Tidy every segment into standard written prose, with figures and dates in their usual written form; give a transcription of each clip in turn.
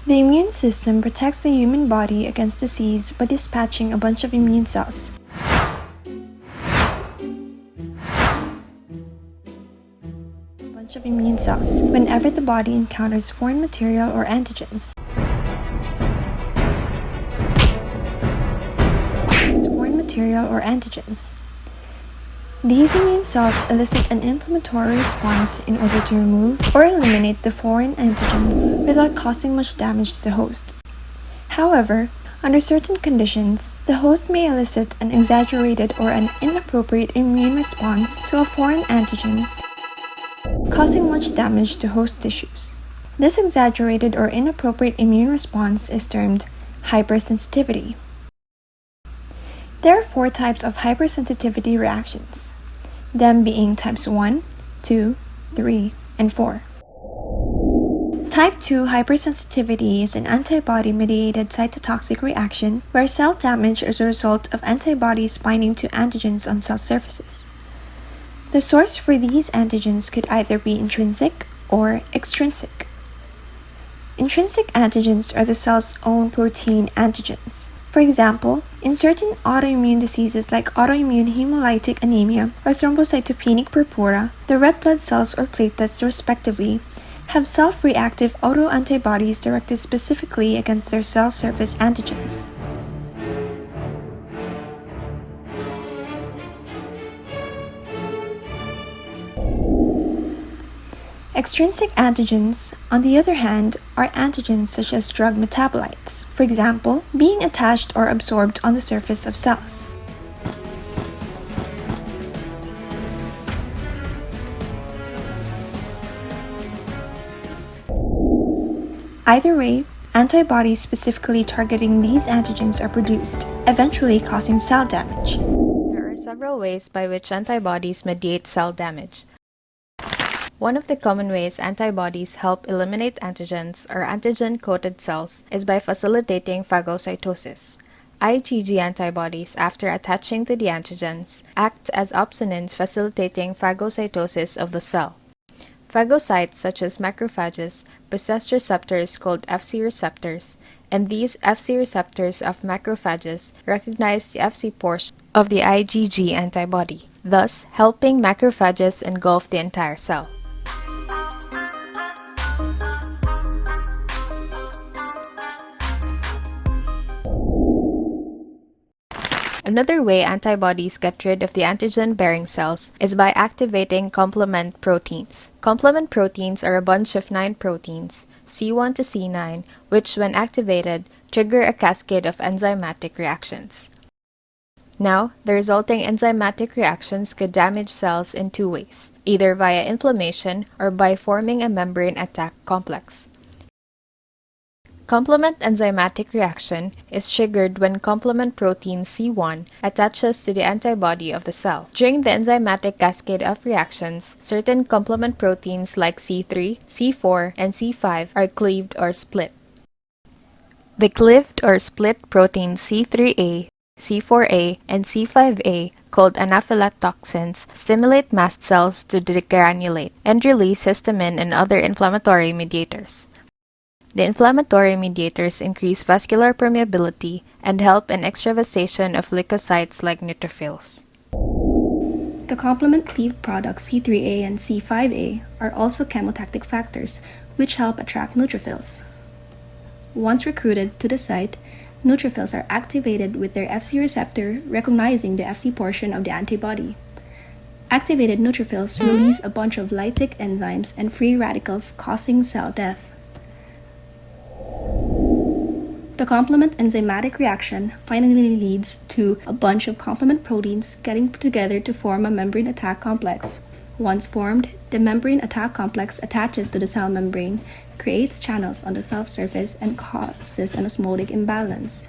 The immune system protects the human body against disease by dispatching a bunch of immune cells. Whenever the body encounters foreign material or antigens. These immune cells elicit an inflammatory response in order to remove or eliminate the foreign antigen without causing much damage to the host. However, under certain conditions, the host may elicit an exaggerated or an inappropriate immune response to a foreign antigen, causing much damage to host tissues. This exaggerated or inappropriate immune response is termed hypersensitivity. There are 4 types of hypersensitivity reactions, them being types 1, 2, 3, and 4. Type 2 hypersensitivity is an antibody-mediated cytotoxic reaction where cell damage is a result of antibodies binding to antigens on cell surfaces. The source for these antigens could either be intrinsic or extrinsic. Intrinsic antigens are the cell's own protein antigens. For example, in certain autoimmune diseases like autoimmune hemolytic anemia or thrombocytopenic purpura, the red blood cells or platelets respectively have self-reactive autoantibodies directed specifically against their cell surface antigens. Extrinsic antigens, on the other hand, are antigens such as drug metabolites, for example, being attached or absorbed on the surface of cells. Either way, antibodies specifically targeting these antigens are produced, eventually causing cell damage. There are several ways by which antibodies mediate cell damage. One of the common ways antibodies help eliminate antigens or antigen-coated cells is by facilitating phagocytosis. IgG antibodies, after attaching to the antigens, act as opsonins facilitating phagocytosis of the cell. Phagocytes, such as macrophages, possess receptors called Fc receptors, and these Fc receptors of macrophages recognize the Fc portion of the IgG antibody, thus helping macrophages engulf the entire cell. Another way antibodies get rid of the antigen-bearing cells is by activating complement proteins. Complement proteins are a bunch of 9 proteins, C1 to C9, which, when activated, trigger a cascade of enzymatic reactions. Now, the resulting enzymatic reactions could damage cells in 2 ways, either via inflammation or by forming a membrane attack complex. Complement enzymatic reaction is triggered when complement protein C1 attaches to the antibody of the cell. During the enzymatic cascade of reactions, certain complement proteins like C3, C4, and C5 are cleaved or split. The cleaved or split proteins C3A, C4A, and C5A, called anaphylatoxins, stimulate mast cells to degranulate and release histamine and other inflammatory mediators. The inflammatory mediators increase vascular permeability and help in extravasation of leukocytes like neutrophils. The complement cleaved products C3A and C5A are also chemotactic factors which help attract neutrophils. Once recruited to the site, neutrophils are activated with their Fc receptor recognizing the Fc portion of the antibody. Activated neutrophils release a bunch of lytic enzymes and free radicals causing cell death. The complement enzymatic reaction finally leads to a bunch of complement proteins getting together to form a membrane attack complex. Once formed, the membrane attack complex attaches to the cell membrane, creates channels on the cell surface, and causes an osmotic imbalance.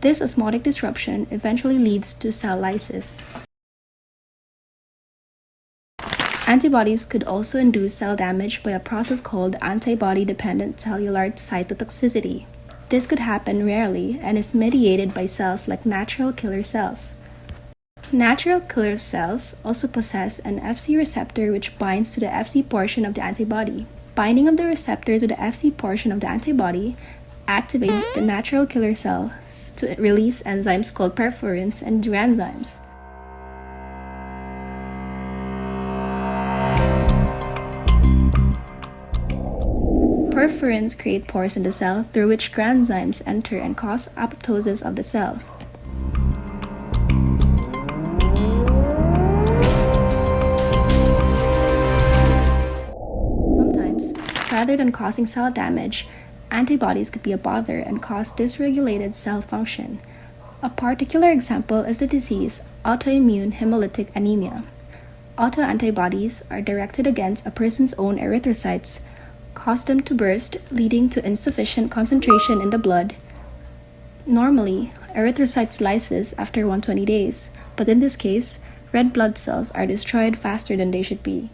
This osmotic disruption eventually leads to cell lysis. Antibodies could also induce cell damage by a process called antibody-dependent cellular cytotoxicity. This could happen rarely and is mediated by cells like natural killer cells. Natural killer cells also possess an Fc receptor which binds to the Fc portion of the antibody. Binding of the receptor to the Fc portion of the antibody activates the natural killer cells to release enzymes called perforins and granzymes. Perforins create pores in the cell through which granzymes enter and cause apoptosis of the cell. Sometimes, rather than causing cell damage, antibodies could be a bother and cause dysregulated cell function. A particular example is the disease autoimmune hemolytic anemia. Autoantibodies are directed against a person's own erythrocytes, cause them to burst, leading to insufficient concentration in the blood. Normally, erythrocytes lyses after 120 days, but in this case, red blood cells are destroyed faster than they should be.